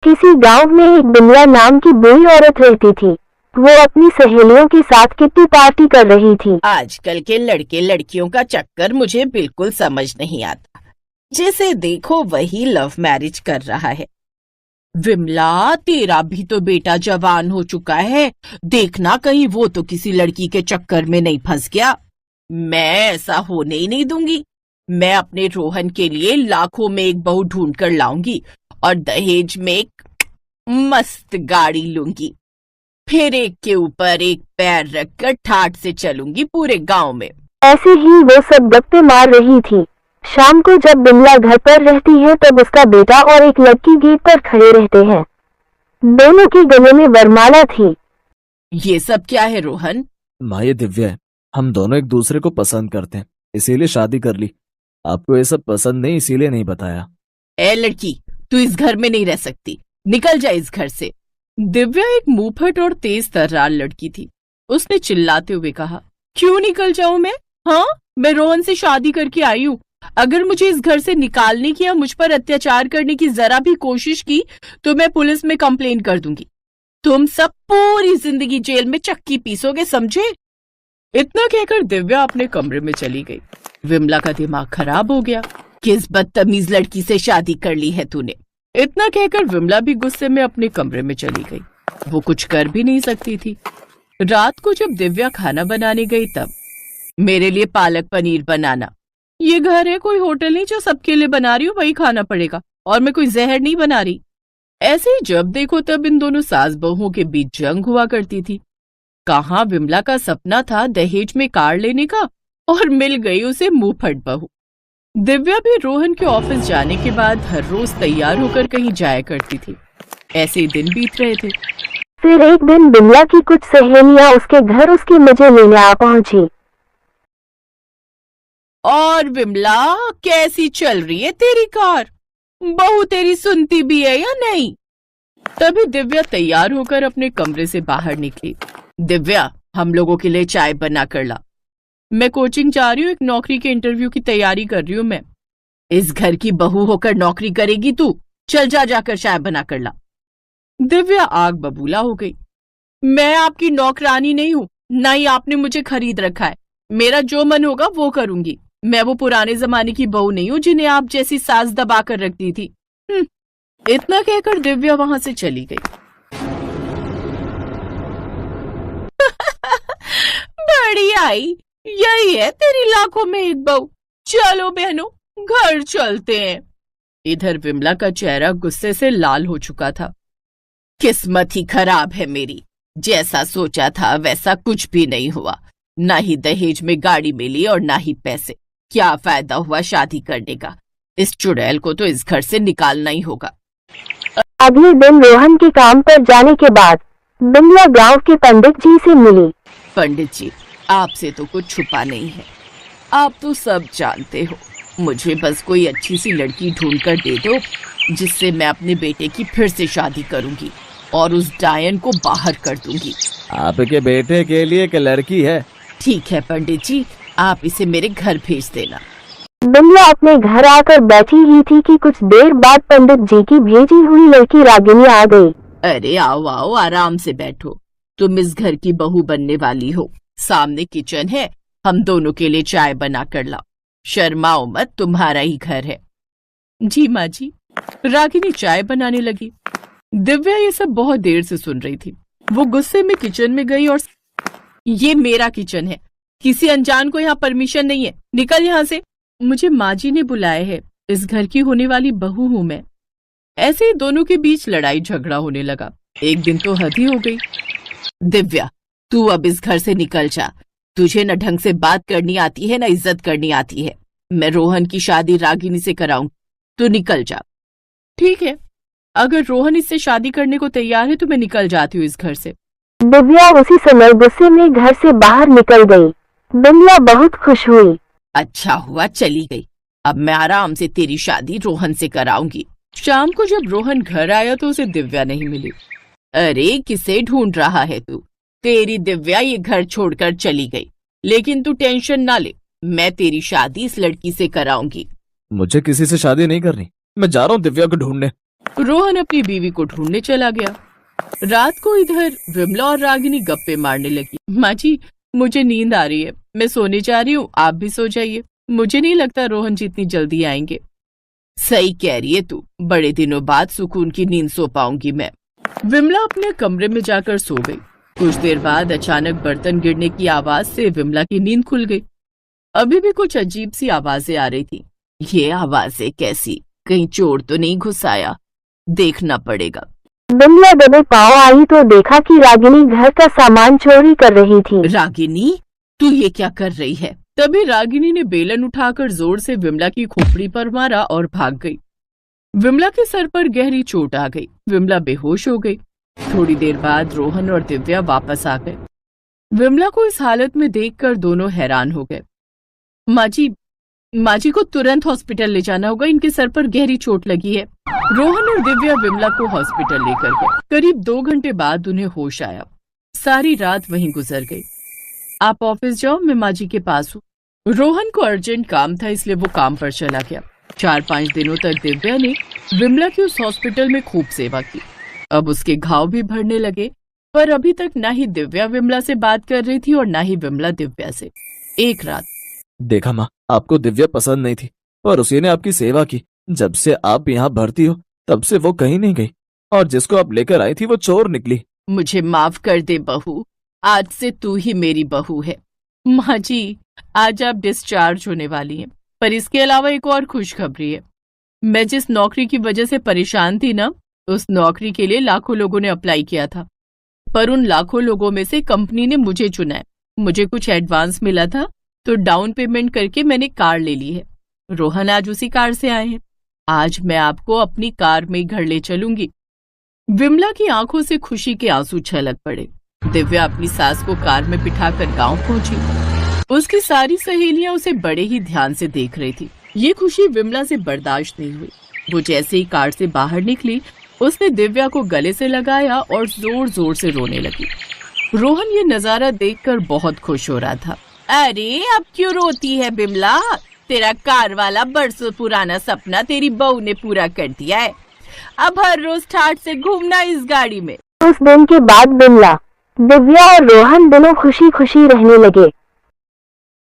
किसी गांव में एक बिमला नाम की बूढ़ी औरत रहती थी। वो अपनी सहेलियों के साथ किट्टी पार्टी कर रही थी। आजकल के लड़के लड़कियों का चक्कर मुझे बिल्कुल समझ नहीं आता। जैसे देखो वही लव मैरिज कर रहा है। विमला, तेरा भी तो बेटा जवान हो चुका है, देखना कहीं वो तो किसी लड़की के चक्कर में नहीं फंस गया। मैं ऐसा होने ही नहीं दूंगी। मैं अपने रोहन के लिए लाखों में एक बहू ढूंढ कर लाऊंगी और दहेज में एक मस्त गाड़ी लूंगी। फिर एक के ऊपर एक पैर रखकर ठाठ से चलूंगी पूरे गांव में। ऐसे ही वो सब गप्पे मार रही थी। शाम को जब बिमला घर पर रहती है तब उसका बेटा और एक लड़की गेट पर खड़े रहते हैं। दोनों के गले में वरमाला थी। ये सब क्या है रोहन? माँ, ये दिव्या है। हम दोनों एक दूसरे को पसंद करते हैं, इसीलिए शादी कर ली। आपको ये सब पसंद नहीं, इसीलिए नहीं बताया। ए लड़की, तू इस घर में नहीं रह सकती, निकल जा इस घर से। दिव्या एक मुंहफट और तेज तर्रार लड़की थी। उसने चिल्लाते हुए कहा, क्यों निकल जाऊं मैं? हाँ, मैं रोहन से शादी करके आई हूँ। अगर मुझे इस घर से निकालने की या मुझ पर अत्याचार करने की जरा भी कोशिश की तो मैं पुलिस में कंप्लेन कर दूंगी। तुम सब पूरी जिंदगी जेल में चक्की पीसोगे, समझे? इतना कहकर दिव्या अपने कमरे में चली गई। विमला का दिमाग खराब हो गया। किस बदतमीज लड़की से शादी कर ली है तूने? इतना कहकर विमला भी गुस्से में अपने कमरे में चली गई। वो कुछ कर भी नहीं सकती थी। रात को जब दिव्या खाना बनाने गई तब, मेरे लिए पालक पनीर बनाना। ये घर है, कोई होटल नहीं जो सबके लिए बना रही हूँ वही खाना पड़ेगा, और मैं कोई जहर नहीं बना रही। ऐसे ही जब देखो तब इन दोनों सास बहुओं के बीच जंग हुआ करती थी। कहाँ विमला का सपना था दहेज में कार लेने का, और मिल गई उसे मुंहफट बहू। दिव्या भी रोहन के ऑफिस जाने के बाद हर रोज तैयार होकर कहीं जाया करती थी। ऐसे ही दिन बीत रहे थे। फिर एक दिन बिमला की कुछ सहेलियां उसके घर उसकी मजे लेने आ पहुंची। और विमला, कैसी चल रही है तेरी कार? बहू तेरी सुनती भी है या नहीं? तभी दिव्या तैयार होकर अपने कमरे से बाहर निकली। दिव्या, हम लोगों के लिए चाय बना कर ला। मैं कोचिंग जा रही हूँ, एक नौकरी के इंटरव्यू की तैयारी कर रही हूँ मैं। इस घर की बहू होकर नौकरी करेगी तू? चल जा, जाकर चाय बना कर ला। दिव्या आग बबूला हो गई। मैं आपकी नौकरानी नहीं हूँ, ना ही आपने मुझे खरीद रखा है। मेरा जो मन होगा वो करूंगी। मैं वो पुराने जमाने की बहू नहीं हूँ जिन्हें आप जैसी सास दबा कर रखती थी। इतना कहकर दिव्या वहां से चली गई। बड़ी आई, यही है तेरी लाखों में एक बहू। चलो बहनों, घर चलते हैं। इधर विमला का चेहरा गुस्से से लाल हो चुका था। किस्मत ही खराब है मेरी, जैसा सोचा था वैसा कुछ भी नहीं हुआ। ना ही दहेज में गाड़ी मिली और ना ही पैसे। क्या फायदा हुआ शादी करने का? इस चुड़ैल को तो इस घर से निकालना ही होगा। अगले दिन रोहन के काम पर जाने के बाद बिमला गांव के पंडित जी से मिली। पंडित जी, आपसे तो कुछ छुपा नहीं है, आप तो सब जानते हो। मुझे बस कोई अच्छी सी लड़की ढूंढ कर दे दो जिससे मैं अपने बेटे की फिर से शादी करूंगी और उस डायन को बाहर कर दूंगी। आपके बेटे के लिए एक लड़की है। ठीक है पंडित जी, आप इसे मेरे घर भेज देना। बिमला अपने घर आकर बैठी ही थी कि कुछ देर बाद पंडित जी की भेजी हुई लड़की रागिनी आ गई। अरे आओ आओ, आराम से बैठो। तुम इस घर की बहू बनने वाली हो। सामने किचन है, हम दोनों के लिए चाय बना कर लाओ। शर्माओ मत, तुम्हारा ही घर है। जी माँ जी। रागिनी चाय बनाने लगी। दिव्या ये सब बहुत देर से सुन रही थी। वो गुस्से में किचन में गई और ये मेरा किचन है, किसी अनजान को यहाँ परमिशन नहीं है, निकल यहाँ से। मुझे माँ जी ने बुलाया है, इस घर की होने वाली बहू हूँ मैं। ऐसे ही दोनों के बीच लड़ाई झगड़ा होने लगा। एक दिन तो हद ही हो गई। दिव्या, तू अब इस घर से निकल जा। तुझे न ढंग से बात करनी आती है न इज्जत करनी आती है। मैं रोहन की शादी रागिनी से कराऊं, तू निकल जा। ठीक है, अगर रोहन इससे शादी करने को तैयार है तो मैं निकल जाती हूँ इस घर से। दिव्या उसी समय गुस्से में घर से बाहर निकल गई। बिमला बहुत खुश हुई। अच्छा हुआ चली गई, अब मैं आराम से तेरी शादी रोहन से कराऊंगी। शाम को जब रोहन घर आया तो उसे दिव्या नहीं मिली। अरे किसे ढूंढ रहा है तू? तेरी दिव्या ये घर छोड़कर चली गई, लेकिन तू टेंशन ना ले, मैं तेरी शादी इस लड़की से कराऊंगी। मुझे किसी से शादी नहीं करनी, मैं जा रहा हूँ दिव्या को ढूंढने। रोहन अपनी बीवी को ढूंढने चला गया। रात को इधर विमला और रागिनी गप्पे मारने लगी। माँ जी, मुझे नींद आ रही है, मैं सोने जा रही हूँ, आप भी सो जाइए। मुझे नहीं लगता रोहन जी इतनी जल्दी आएंगे। सही कह रही है तू, बड़े दिनों बाद सुकून की नींद सो पाऊंगी मैं। विमला अपने कमरे में जाकर सो गई। कुछ देर बाद अचानक बर्तन गिरने की आवाज से विमला की नींद खुल गई। अभी भी कुछ अजीब सी आवाजें आ रही थी। ये आवाजें कैसी? कहीं चोर तो नहीं घुस आया? देखना पड़ेगा। विमला दबे पांव आई तो देखा कि रागिनी घर का सामान चोरी कर रही थी। रागिनी, तू ये क्या कर रही है? तभी रागिनी ने बेलन उठाकर जोर से विमला की खोपड़ी पर मारा और भाग गई। विमला के सर पर गहरी चोट आ गई। विमला बेहोश हो गई। थोड़ी देर बाद रोहन और दिव्या वापस आ गए। विमला को इस हालत में देखकर दोनों हैरान हो गए। माँ जी को तुरंत हॉस्पिटल ले जाना होगा, इनके सर पर गहरी चोट लगी है। रोहन और दिव्या विमला को हॉस्पिटल लेकर गए। करीब 2 घंटे बाद उन्हें होश आया। सारी रात वहीं गुजर गई। आप ऑफिस जाओ, मैं माँ जी के पास हूँ। रोहन को अर्जेंट काम था, इसलिए वो काम पर चला गया। 4-5 दिनों तक दिव्या ने विमला की उस हॉस्पिटल में खूब सेवा की। अब उसके घाव भी भरने लगे, पर अभी तक ना ही दिव्या विमला से बात कर रही थी और ना ही विमला दिव्या से। एक रात, देखा माँ, आपको दिव्या पसंद नहीं थी, पर उसी ने आपकी सेवा की। जब से आप यहाँ भर्ती हो तब से वो कहीं नहीं गई, और जिसको आप लेकर आई थी वो चोर निकली। मुझे माफ कर दे बहू, आज से तू ही मेरी बहू है। माँ जी, आज आप डिस्चार्ज होने वाली हैं, पर इसके अलावा एक और खुशखबरी है। मैं जिस नौकरी की वजह से परेशान थी ना, उस नौकरी के लिए लाखों लोगों ने अप्लाई किया था, पर उन लाखों लोगों में से कंपनी ने मुझे चुना है। मुझे कुछ एडवांस मिला था, तो डाउन पेमेंट करके मैंने कार ले ली है। रोहन आज उसी कार से आए हैं। आज मैं आपको अपनी कार में घर ले चलूंगी। विमला की आंखों से खुशी के आंसू छलक पड़े। दिव्या अपनी सास को कार में बिठाकर गांव पहुंची। उसकी सारी सहेलियां उसे बड़े ही ध्यान से देख रही थी। ये खुशी विमला से बर्दाश्त नहीं हुई। वो जैसे ही कार से बाहर निकली, उसने दिव्या को गले से लगाया और जोर जोर से रोने लगी। रोहन ये नजारा देखकर बहुत खुश हो रहा था। अरे, अब क्यों रोती है विमला? तेरा कार वाला बरसों पुराना सपना तेरी बहू ने पूरा कर दिया है। अब हर रोज ठाठ से घूमना इस गाड़ी में। उस दिन के बाद विमला, दिव्या और रोहन दोनों खुशी खुशी रहने लगे।